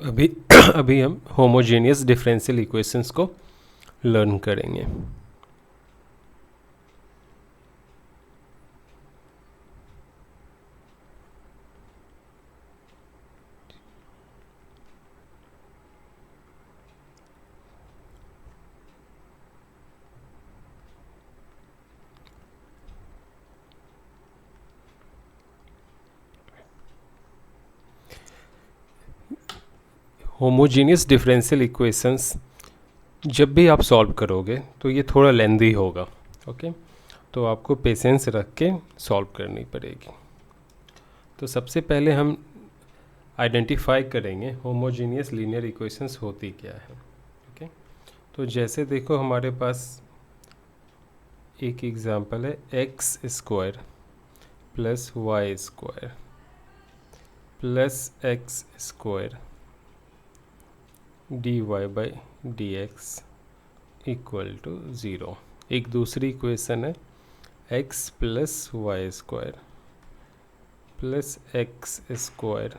अभी अभी हम होमोजेनियस डिफरेंशियल इक्वेशंस को लर्न करेंगे। होमोजेनियस डिफरेंशियल इक्वेशंस जब भी आप सॉल्व करोगे तो ये थोड़ा लेंदी होगा, ओके। तो आपको पेशेंस रख के सॉल्व करनी पड़ेगी। तो सबसे पहले हम आइडेंटिफाई करेंगे होमोजेनियस लीनियर इक्वेशंस होती क्या है, ओके। तो जैसे देखो हमारे पास एक एग्जांपल है x square plus y square plus x square d y by d x equal to zero. एक दूसरी इक्वेशन है x plus y square plus x square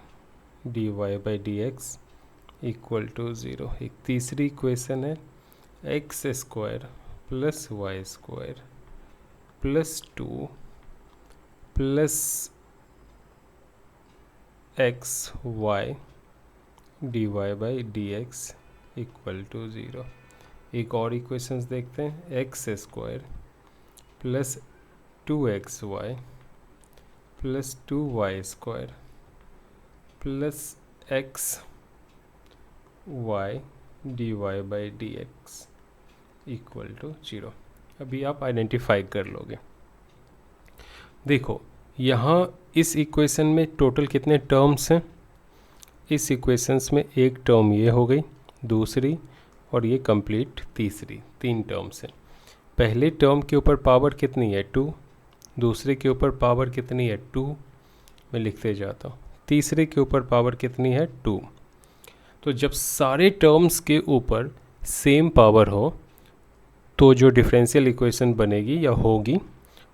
d y by d x equal to zero. एक तीसरी equation है x square plus y square plus two plus x y d y by d x equal to zero. एक और equations देखते हैं x square plus to x y plus two y square plus x y d y by d x equal to zero. अभी आप identify कर लोगे। देखो यहाँ इस इक्वेशन में टोटल कितने टर्म्स हैं। इस इक्वेशंस में एक टर्म ये हो गई, दूसरी और ये कंप्लीट तीसरी, तीन टर्म्स हैं। पहले टर्म के ऊपर पावर कितनी है 2, दूसरे के ऊपर पावर कितनी है 2, मैं लिखते जाता हूँ। तीसरे के ऊपर पावर कितनी है 2। तो जब सारे टर्म्स के ऊपर सेम पावर हो तो जो डिफरेंशियल इक्वेशन बनेगी या होगी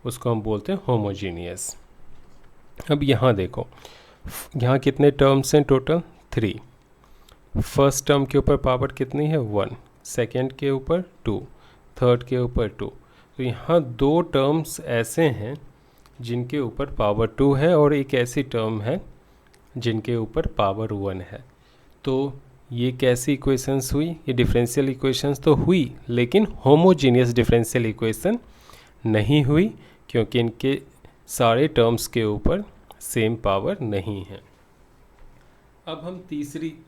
उसको हम बोलते हैं होमोजीनियस। अब यहाँ देखो, यहाँ कितने टर्म्स हैं टोटल 3। फर्स्ट टर्म के ऊपर पावर कितनी है 1, सेकेंड के ऊपर 2, थर्ड के ऊपर 2। तो यहाँ दो टर्म्स ऐसे हैं जिनके ऊपर पावर 2 है और एक ऐसी टर्म है जिनके ऊपर पावर 1 है। तो ये कैसी इक्वेशंस हुई, ये डिफरेंशियल इक्वेशंस तो हुई लेकिन होमोजीनियस डिफरेंशियल इक्वेशन नहीं हुई क्योंकि इनके सारे टर्म्स के ऊपर सेम पावर नहीं है। अब हम तीसरी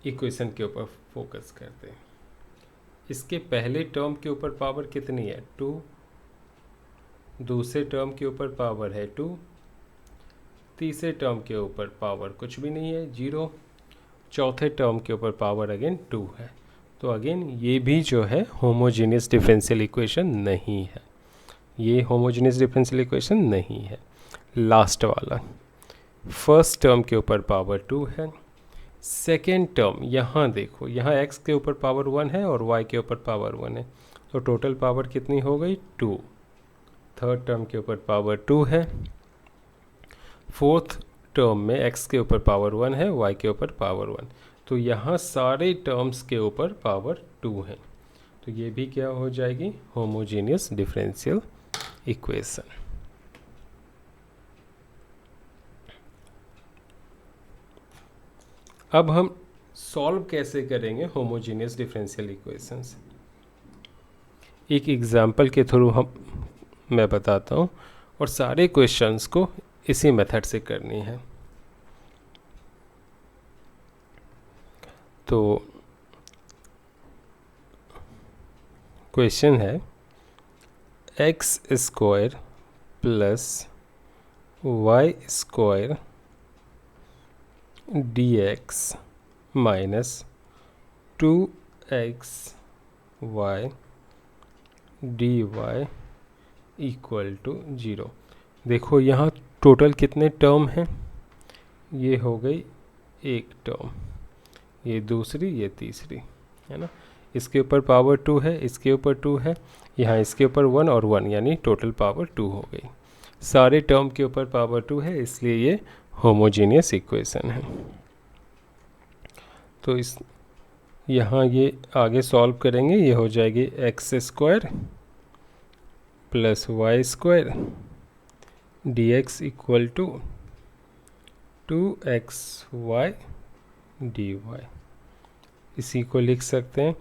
इक्वेशन के ऊपर फोकस करते हैं। इसके पहले टर्म के ऊपर पावर कितनी है 2, दूसरे टर्म के ऊपर पावर है 2, तीसरे टर्म के ऊपर पावर कुछ भी नहीं है 0, चौथे टर्म के ऊपर पावर अगेन 2 है। तो अगेन ये भी जो है होमोजेनियस डिफरेंशियल इक्वेशन नहीं है, ये होमोजेनियस डिफरेंशियल इक्वेशन नहीं है। लास्ट वाला फर्स्ट टर्म के ऊपर पावर 2 है, सेकेंड टर्म यहाँ देखो, यहाँ x के ऊपर पावर 1 है और y के ऊपर पावर 1 है, तो टोटल पावर कितनी हो गई 2। थर्ड टर्म के ऊपर पावर 2 है, फोर्थ टर्म में x के ऊपर पावर 1 है, y के ऊपर पावर 1। तो यहाँ सारे टर्म्स के ऊपर पावर 2 है, तो ये भी क्या हो जाएगी होमोजेनियस डिफरेंशियल इक्वेशन। अब हम सॉल्व कैसे करेंगे होमोजेनियस डिफरेंशियल इक्वेशंस, एक एग्जांपल के थ्रू मैं बताता हूँ और सारे क्वेश्चंस को इसी मेथड से करनी है। तो क्वेश्चन है x square plus y square dx minus 2xy dy equal to 0। देखो यहाँ टोटल कितने टर्म हैं, ये हो गई एक टर्म, ये दूसरी, ये तीसरी, है ना। इसके ऊपर पावर 2 है, इसके ऊपर 2 है, यहाँ इसके ऊपर 1 और 1 यानी टोटल पावर 2 हो गई। सारे टर्म के ऊपर पावर 2 है इसलिए ये होमोजेनियस इक्वेशन है। तो इस यहाँ ये आगे सॉल्व करेंगे, ये हो जाएगी x square plus y square d x equal to 2xy dy। इसी को लिख सकते हैं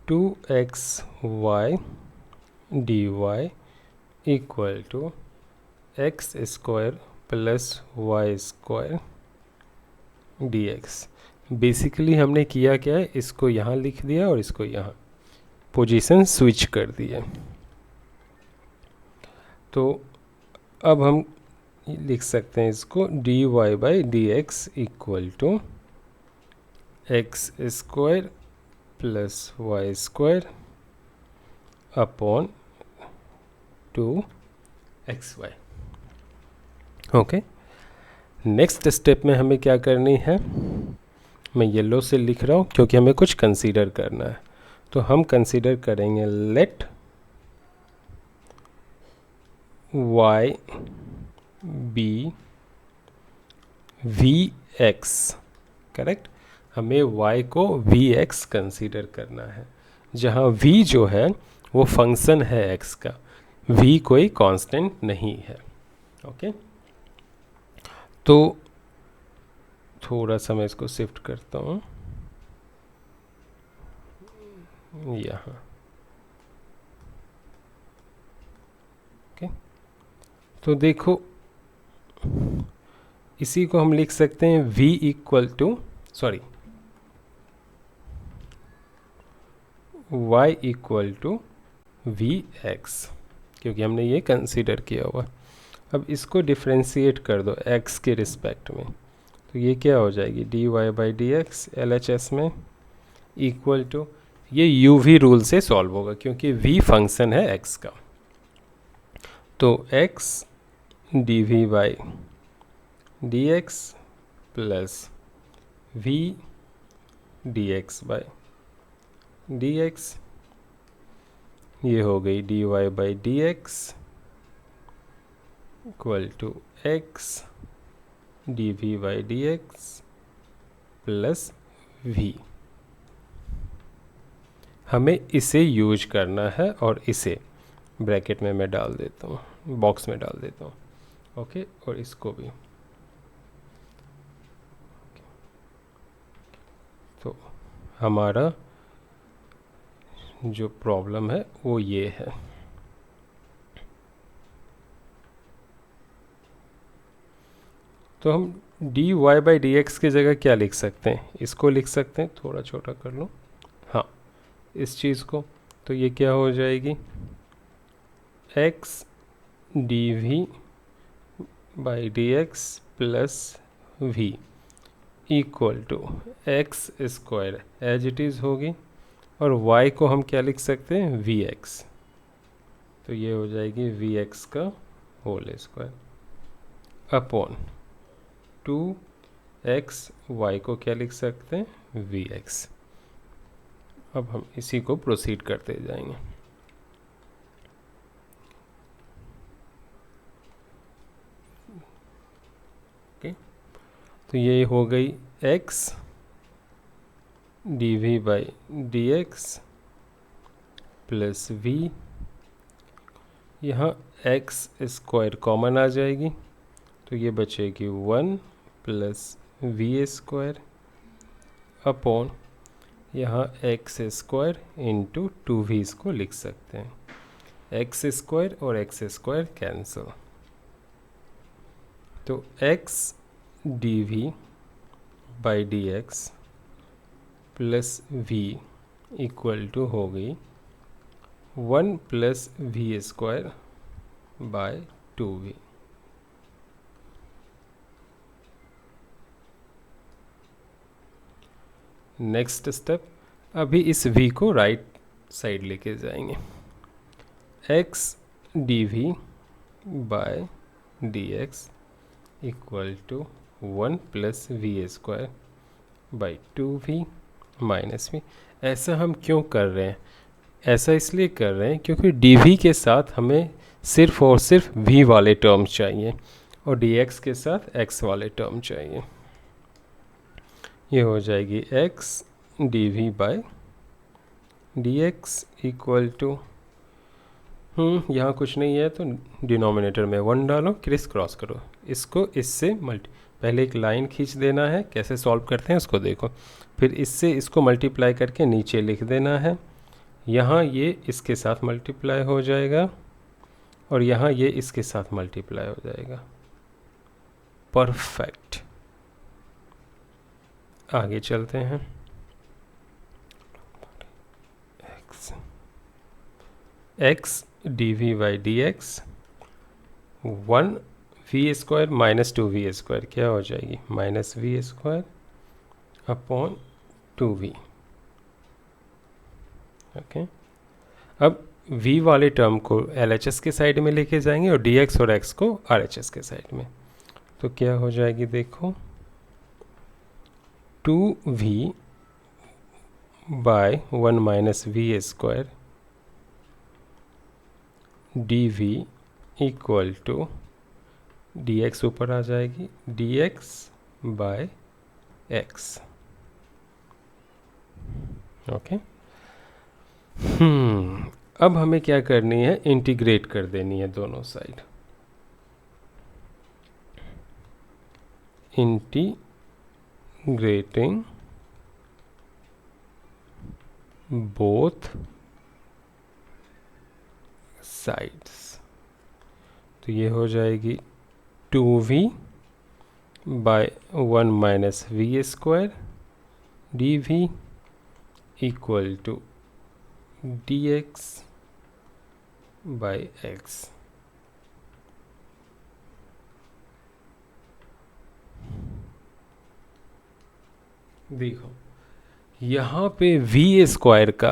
2xy dy equal to x square plus y square dx। Basically हमने किया क्या है, इसको यहाँ लिख दिया और इसको यहाँ पोजीशन स्विच कर दिया। तो अब हम लिख सकते हैं इसको dy by d x equal to x square plus y square upon 2xy। Okay, next step में हमें क्या करनी है, मैं येलो से लिख रहा हूँ क्योंकि हमें कुछ कंसीडर करना है। तो हम कंसीडर करेंगे let y be v x. Correct, हमें y को वी एक्स कंसीडर करना है, जहाँ v जो है वो फंक्शन है x का, v कोई कांस्टेंट नहीं है। ओके, तो थोड़ा सा मैं इसको शिफ्ट करता हूँ यहाँ। ओके, तो देखो इसी को हम लिख सकते हैं v equal to y equal to v x, क्योंकि हमने ये कंसीडर किया हुआ। अब इसको डिफ्रेंशिएट कर दो x के रिस्पेक्ट में, तो ये क्या हो जाएगी dy by d x LHS में इक्वल टू, ये uv रूल से सॉल्व होगा क्योंकि v फंक्शन है x का। तो x dv by d x plus v dx by d x, ये हो गई dy by d x equal to x dv by d x plus v। हमें इसे यूज करना है और इसे ब्रैकेट में मैं डाल देता हूँ, बॉक्स में डाल देता हूँ। ओके, और इसको भी। तो हमारा जो प्रॉब्लम है वो ये है। तो हम dy बाई डी एक्स की जगह क्या लिख सकते हैं, इसको लिख सकते हैं, थोड़ा छोटा कर लो, हाँ इस चीज़ को। तो ये क्या हो जाएगी x dv by d x plus v equal to x square as it is होगी, और y को हम क्या लिख सकते हैं vx। तो ये हो जाएगी vx का whole square upon 2x, y को क्या लिख सकते हैं vx। अब हम इसी को प्रोसीड करते जाएंगे। ओके, तो ये हो गई x dv by d x plus v, यहाँ x स्क्वायर कॉमन आ जाएगी, तो ये बचेगी 1 प्लस वी स्क्वायर अपॉन यहाँ एक्स स्क्वायर इंटू 2v इसको लिख सकते हैं, एक्स स्क्वायर और एक्स स्क्वायर कैंसिल। तो x dv by d x plus v equal to हो गई 1 plus v square by 2v। Next step, अभी इस v को राइट साइड लेके जाएंगे, x dv by d x equal to 1 plus v square by 2v minus v। ऐसा हम क्यों कर रहे हैं, ऐसा इसलिए कर रहे हैं क्योंकि dv के साथ हमें सिर्फ और सिर्फ v वाले टर्म्स चाहिए और dx के साथ x वाले टर्म चाहिए। ये हो जाएगी x d v by d x equal to, यहाँ कुछ नहीं है तो डिनोमिनेटर में 1 डालो, क्रिस क्रॉस करो, इसको इससे मल्टी, पहले एक लाइन खींच देना है, कैसे सॉल्व करते हैं उसको देखो, फिर इससे इसको मल्टीप्लाई करके नीचे लिख देना है, यहाँ ये इसके साथ मल्टीप्लाई हो जाएगा और यहाँ ये इसके साथ मल्टीप्लाई हो जाएगा। परफेक्ट, आगे चलते हैं। X d v by d x 1 v square minus 2 v square क्या हो जाएगी, minus v square upon 2v। Okay, अब v वाले टर्म को LHS के साइड में लेके जाएंगे और dx और x को RHS के साइड में, तो क्या हो जाएगी देखो, 2v by 1 minus v square dv equal to dx ऊपर आ जाएगी dx बाय x। ओके, अब हमें क्या करनी है, इंटीग्रेट कर देनी है दोनों साइड, इंटीग्रेटिंग बोथ साइड्स, तो ये हो जाएगी 2v by 1 minus v square dv equal to dx by x। देखो यहाँ पे v स्क्वायर का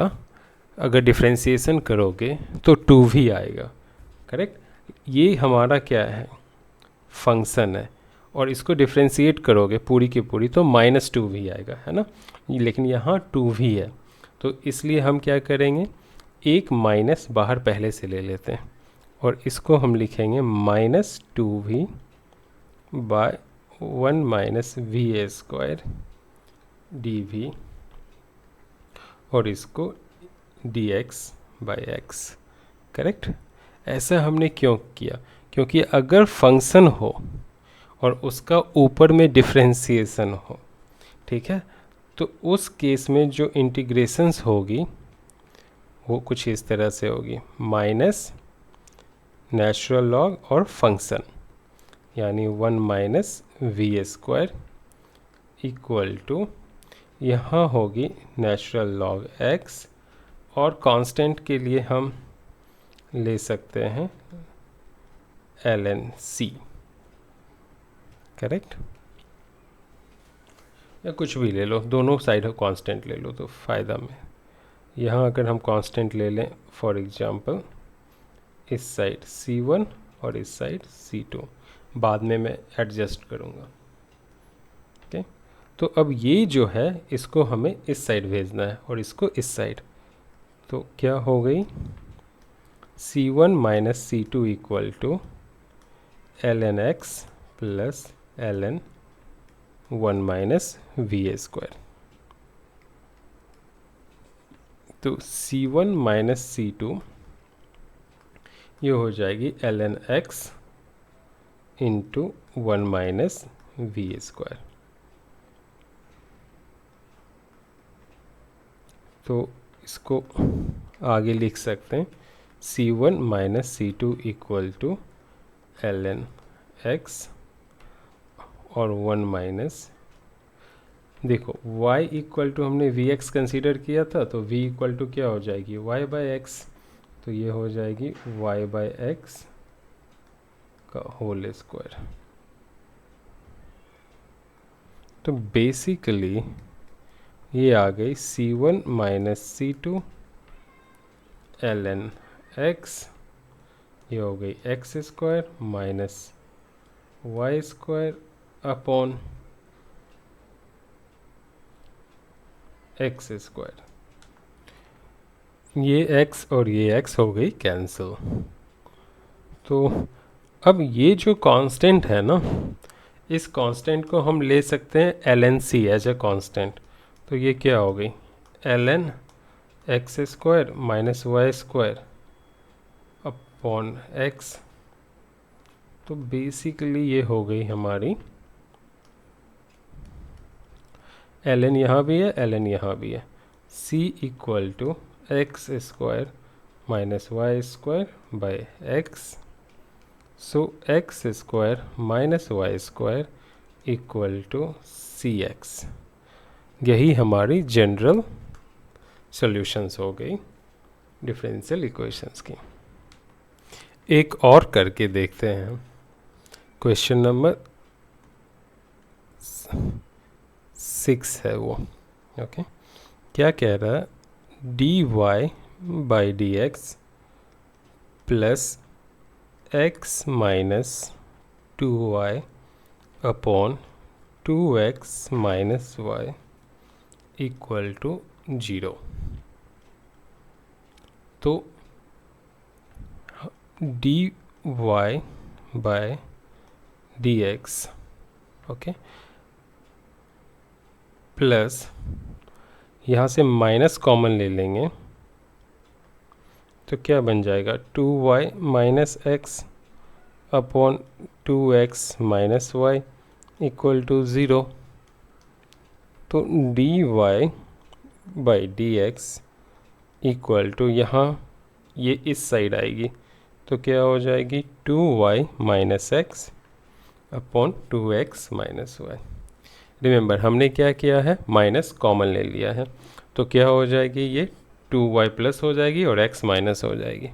अगर डिफ्रेंशिएशन करोगे तो 2v आएगा, करेक्ट। ये हमारा क्या है, फंक्शन है, और इसको डिफ्रेंशिएट करोगे पूरी की पूरी तो माइनस 2v आएगा, है ना, लेकिन यहाँ 2v है, तो इसलिए हम क्या करेंगे, एक माइनस बाहर पहले से ले लेते हैं और इसको हम लिखेंगे minus 2v by 1 minus v square dv और इसको dx बाय x, करेक्ट। ऐसा हमने क्यों किया, क्योंकि अगर फंक्शन हो और उसका ऊपर में डिफ्रेंशिएशन हो, ठीक है, तो उस केस में जो इंटीग्रेशंस होगी वो कुछ इस तरह से होगी, माइनस नेचुरल लॉग और फंक्शन, यानी 1 minus v square equal to, यहाँ होगी नेचुरल लॉग x और कांस्टेंट के लिए हम ले सकते हैं ln c, करेक्ट, या कुछ भी ले लो, दोनों साइड कांस्टेंट ले लो तो फ़ायदा में। यहाँ अगर हम कांस्टेंट ले लें, फॉर एग्जांपल इस साइड c1 और इस साइड c2, बाद में मैं एडजस्ट करूँगा, ओके। तो अब ये जो है इसको हमें इस साइड भेजना है और इसको इस साइड, तो क्या हो गई, c1 minus c2 equal to ln x plus ln 1 minus v square, तो c1 माइनस c2 ये हो जाएगी ln x into 1 minus v square. तो इसको आगे लिख सकते हैं c1 minus c2 equal to ln x और 1 माइनस, देखो y इक्वल टू हमने vx कंसीडर किया था, तो v इक्वल टू क्या हो जाएगी, y बाय x, तो ये हो जाएगी y बाय x का होल स्क्वायर। तो बेसिकली ये आ गई c1 minus c2 ln x, ये हो गई x square minus y square upon x square, ये x और ये x हो गई कैंसिल। तो अब ये जो कांस्टेंट है ना, इस कांस्टेंट को हम ले सकते हैं ln c as a constant. तो ये क्या हो गई, ln x square minus y square upon x. तो बेसिकली ये हो गई हमारी ln यहाँ भी है ln यहाँ भी है, c equal to x square minus y square by x. So x square minus y square equal to c x. यही हमारी जनरल सॉल्यूशंस हो गई डिफरेंशियल इक्वेशंस की। एक और करके देखते हैं, क्वेश्चन नंबर 6 है वो। ओके, क्या कह रहा है, d y by d x plus x minus 2y upon 2x minus y equal to 0। तो d y by d x, okay, plus यहाँ से माइनस कॉमन ले लेंगे तो क्या बन जाएगा, 2y minus x upon 2x minus y equal to 0। तो d y by d x equal to, यहाँ ये इस साइड आएगी तो क्या हो जाएगी, 2y minus x upon 2x minus y. Remember हमने क्या किया है, माइनस कॉमन ले लिया है, तो क्या हो जाएगी, ये 2y प्लस हो जाएगी और x माइनस हो जाएगी।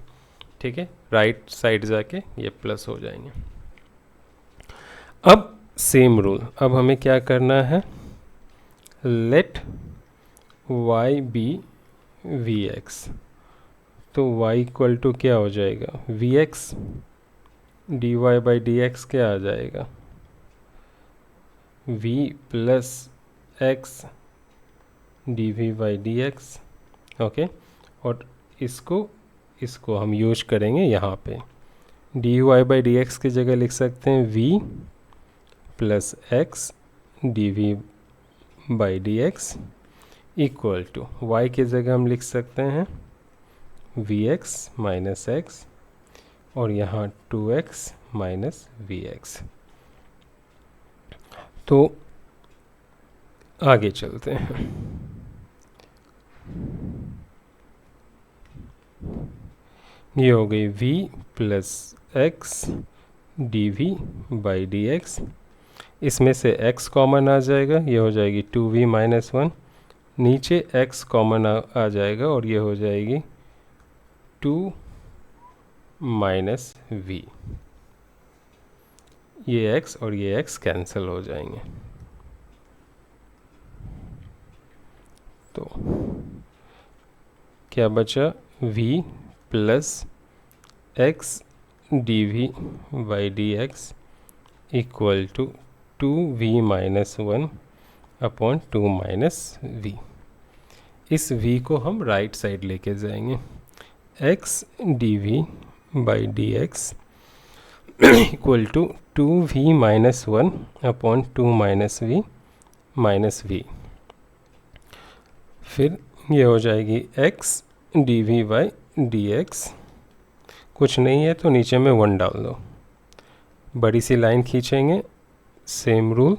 ठीक है, राइट साइड जाके ये प्लस हो जाएंगे। अब सेम रूल, अब हमें क्या करना है, let y be v x. तो y इक्वल टू क्या हो जाएगा, v x, d y by d x क्या आ जाएगा, v plus x d v by d x. Okay, और इसको हम यूज करेंगे यहाँ पे, d y by d x की जगह लिख सकते हैं v plus x d v by d x equal to y की जगह हम लिख सकते हैं वी एक्स माइनस एक्स और यहाँ 2x माइनस वी एक्स। तो आगे चलते हैं, ये हो गई v plus x d v by d x. इसमें से x कॉमन आ जाएगा, ये हो जाएगी 2v माइनस 1, नीचे x कॉमन आ जाएगा और ये हो जाएगी 2 माइनस v। ये x और ये x कैंसिल हो जाएंगे। तो क्या बचा, v plus x d v by d x equal to 2v minus 1 upon 2 minus v। इस v को हम राइट साइड लेके जाएंगे, x d v by d x equal to 2v minus 1 upon 2 minus v। फिर ये हो जाएगी x d v by d x, कुछ नहीं है तो नीचे में 1 डाल दो, बड़ी सी लाइन खींचेंगे, सेम रूल,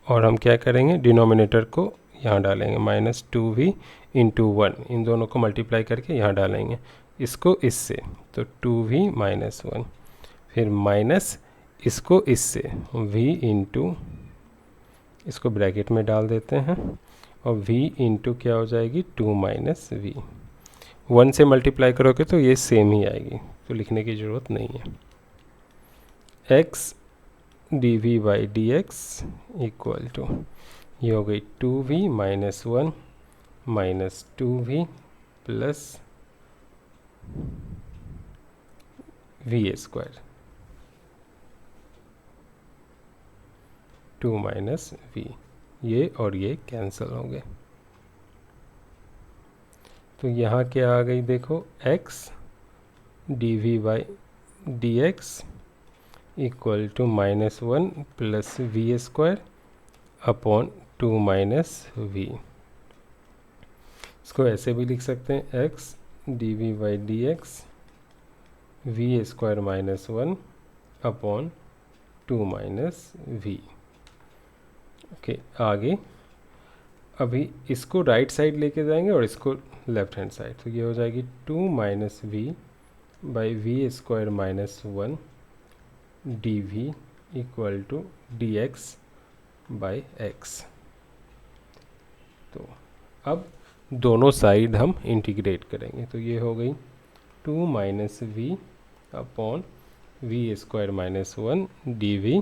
और हम क्या करेंगे, डिनोमिनेटर को यहाँ डालेंगे माइनस 2v इंटू 1, इन दोनों को मल्टीप्लाई करके यहाँ डालेंगे, इसको इससे, तो 2v माइनस 1, फिर माइनस इसको इससे v इंटू, इसको ब्रैकेट में डाल देते हैं, और v इंटू क्या हो जाएगी 2 माइनस v। 1 से मल्टीप्लाई करोगे तो ये सेम ही आएगी, तो लिखने की ज़रूरत नहीं है। x d v by d x equal to, ये हो गई 2v minus 1 minus 2v plus v square 2 minus v, ये और ये कैंसिल हो गए। तो यहाँ क्या आ गई, देखो x d v by d x equal to -1 plus v square upon 2 minus v. इसको ऐसे भी लिख सकते हैं x d v by d x v square -1 upon 2 minus v. Okay, आगे अभी इसको राइट साइड लेके जाएंगे और इसको लेफ्ट हैंड साइड, तो ये हो जाएगी 2 minus v by v square -1 d v equal to d x by x. तो अब दोनों साइड हम इंटीग्रेट करेंगे, तो ये हो गई 2 minus v upon v square -1 d v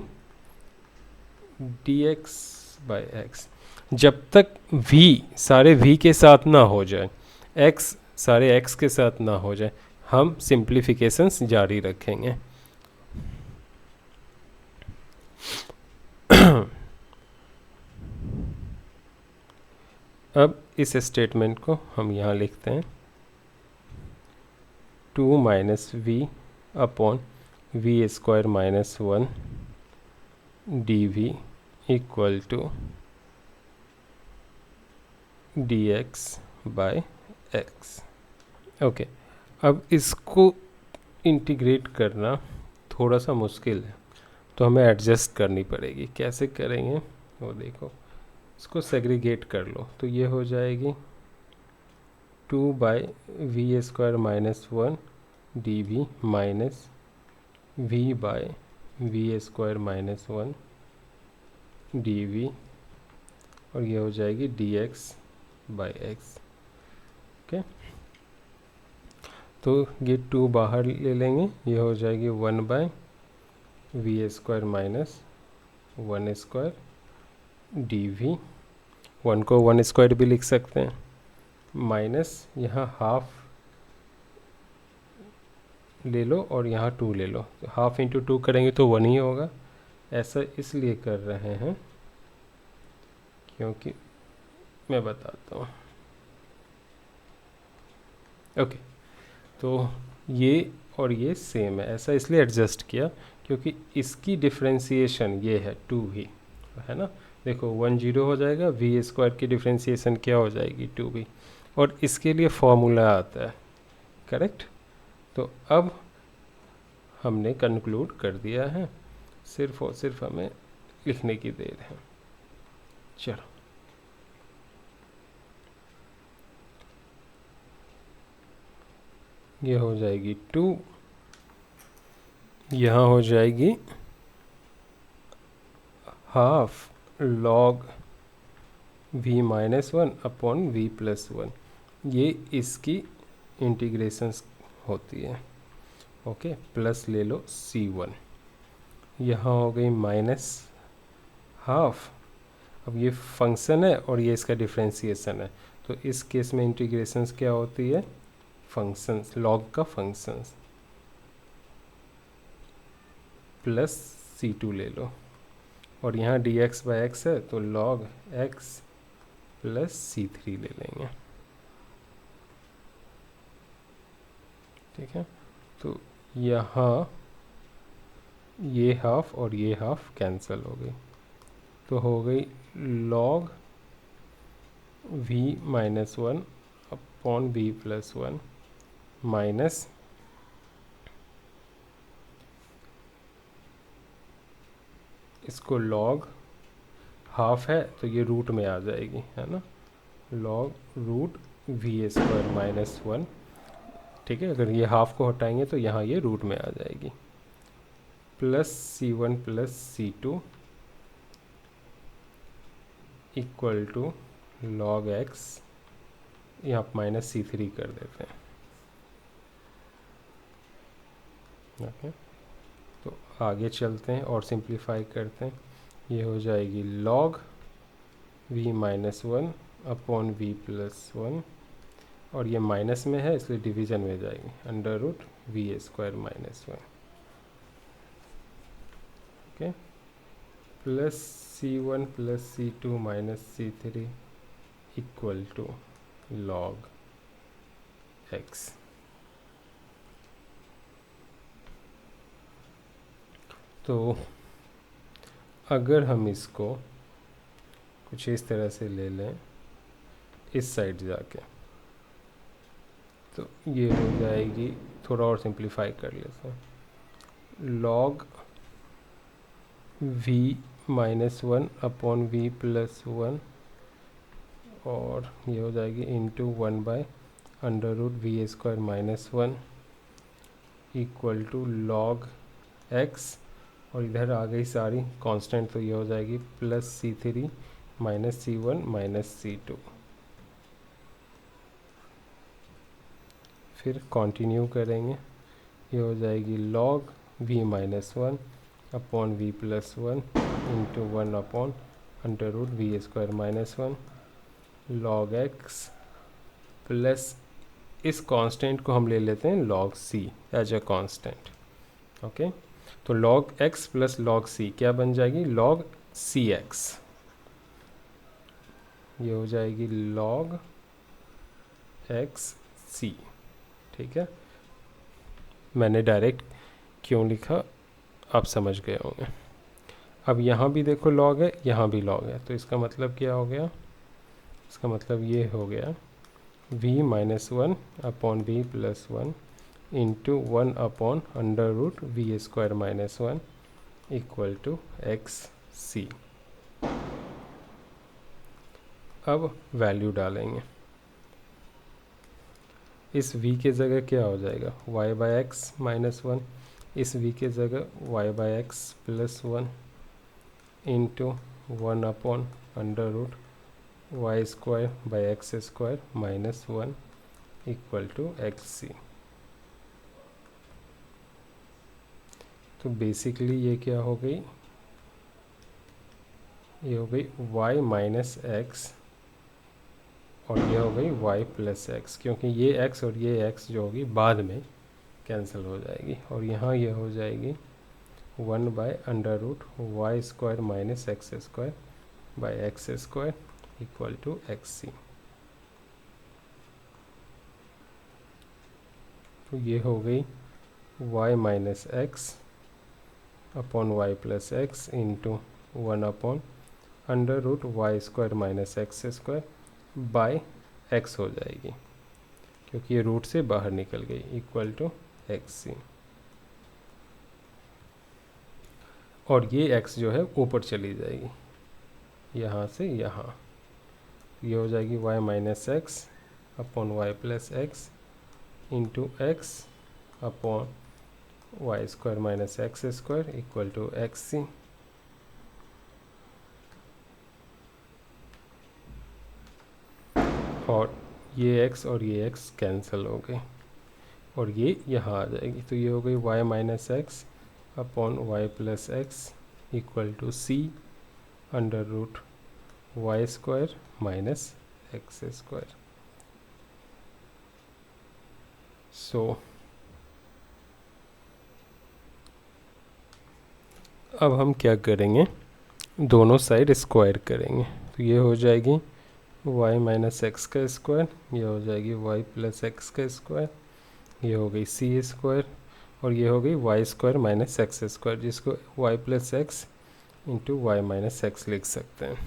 d x by x. जब तक v सारे v के साथ ना हो जाए, x सारे x के साथ ना हो जाए, हम सिंप्लीफिकेशंस जारी रखेंगे। अब इस स्टेटमेंट को हम यहाँ लिखते हैं 2 minus v upon v square -1 d v equal to d x by x. Okay, अब इसको इंटीग्रेट करना थोड़ा सा मुश्किल है, तो हमें एडजस्ट करनी पड़ेगी। कैसे करेंगे वो देखो, इसको सेग्रीगेट कर लो, तो ये हो जाएगी 2 by v square -1 d v minus v by v square -1 d v, और ये हो जाएगी d x by x. Okay, तो ये 2 बाहर ले लेंगे, ये हो जाएगी 1 by v square -1 square d v, 1 को 1 स्क्वायर भी लिख सकते हैं, माइनस यहाँ हाफ ले लो और यहाँ 2 ले लो, तो हाफ इंटू 2 करेंगे तो 1 ही होगा। ऐसा इसलिए कर रहे हैं क्योंकि मैं बताता हूँ। ओके, तो ये और ये सेम है, ऐसा इसलिए एडजस्ट किया क्योंकि इसकी डिफ्रेंसिएशन ये है 2 ही है ना। देखो 1 0 हो जाएगा, वी स्क्वायर की डिफ्रेंसिएशन क्या हो जाएगी 2v, और इसके लिए फॉर्मूला आता है, करेक्ट। तो अब हमने कंक्लूड कर दिया है, सिर्फ और सिर्फ हमें लिखने की देर है। चलो, ये हो जाएगी 2, यहाँ हो जाएगी half log v -1 upon v +1, ये इसकी इंटीग्रेशंस होती है। ओके, प्लस ले लो c1, यहाँ हो गई माइनस हाफ। अब ये फंक्शन है और ये इसका डिफ्रेंसिएशन है, तो इस केस में इंटीग्रेशंस क्या होती है, फंक्शंस, लॉग का फंक्शंस, प्लस c2 ले लो, और यहाँ dx बाई एक्स है तो log x प्लस c3 ले लेंगे। ठीक है, तो यहाँ ये हाफ और ये हाफ कैंसिल हो गई, तो हो गई log v -1 upon v +1 minus इसको log हाफ है तो ये रूट में आ जाएगी, है ना, log रूट वी स्क्वायर -1। ठीक है, अगर ये हाफ को हटाएंगे तो यहाँ ये रूट में आ जाएगी, plus c1 plus c2 equal to log x, यहाँ माइनस c3 कर देते हैं। ओके, तो आगे चलते हैं और सिंप्लीफाई करते हैं। ये हो जाएगी log v -1 अपॉन v +1, और ये माइनस में है इसलिए डिवीज़न में जाएगी, under root v square -1। Okay, plus c1 plus c2 minus c3 equal to log x। तो अगर हम इसको कुछ इस तरह से ले लें इस साइड जाके, तो ये हो जाएगी, थोड़ा और सिंप्लीफाई कर लेते हैं, log v -1 upon v plus 1, और ये हो जाएगी into 1/√v² -1 equal to log x, और इधर आ गई सारी कांस्टेंट, तो ये हो जाएगी +c3 -c1 -c2। फिर कंटिन्यू करेंगे, ये हो जाएगी log v -1 upon v plus 1 into 1/√v² -1 log x plus इस कांस्टेंट को हम ले लेते हैं log c as a constant. Okay, तो log x प्लस log c क्या बन जाएगी, log cx। ये हो जाएगी log x c। ठीक है, मैंने डायरेक्ट क्यों लिखा आप समझ गए होंगे। अब यहाँ भी देखो log है, यहाँ भी log है, तो इसका मतलब क्या हो गया, इसका मतलब ये हो गया v -1 upon v plus 1 into 1/√v² -1 equal to xc। अब वैल्यू डालेंगे, इस v के जगह क्या हो जाएगा, y/x -1, इस v के जगह y/x plus 1 into 1/√y² -1 equal to xc। तो बेसिकली ये क्या हो गई, ये हो गई y माइनस x, और ये हो गई y प्लस एक्स, क्योंकि ये x और ये x जो होगी बाद में कैंसिल हो जाएगी, और यहाँ ये हो जाएगी 1/√y² -x² equal to xc। तो ये हो गई y minus x upon y plus x into 1/√y² -x² by x हो जाएगी, क्योंकि ये रूट से बाहर निकल गई, इक्वल टू xc। और ये x जो है ऊपर चली जाएगी, यहाँ से यहाँ, ये हो जाएगी y minus x upon y plus x into x upon y² -x² equal to xc। और ये x और ये x कैंसिल हो गए, और ये यहाँ आ जाएगी, तो ये हो गई y minus x upon y plus x equal to c√y² -x²। So अब हम क्या करेंगे, दोनों साइड स्क्वायर करेंगे, तो ये हो जाएगी y माइनस एक्स का स्क्वायर, ये हो जाएगी y प्लस एक्स का स्क्वायर, ये हो गई c², और ये हो गई y² -x², जिसको y plus x into y minus x लिख सकते हैं,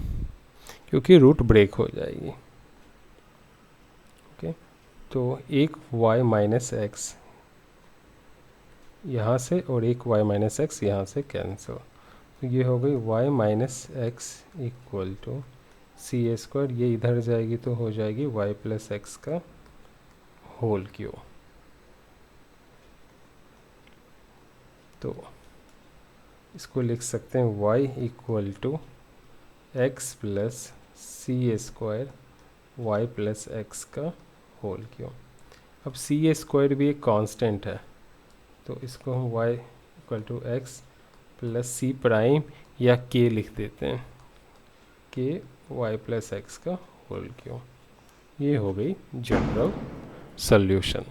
क्योंकि रूट ब्रेक हो जाएगी। ओके, तो एक y माइनस एक्स यहाँ से और एक y माइनस एक्स यहाँ से कैंसिल, तो ये हो गई y minus x equal to c², ये इधर जाएगी तो हो जाएगी y प्लस एक्स का होल क्यूब। तो इसको लिख सकते हैं y equal to x plus c² y plus x का होल क्यूब। अब c² भी एक कांस्टेंट है, तो इसको हम y equal to x plus c' या k लिख देते हैं, k y प्लस एक्स का होल क्यूब। ये हो गई जनरल सॉल्यूशन।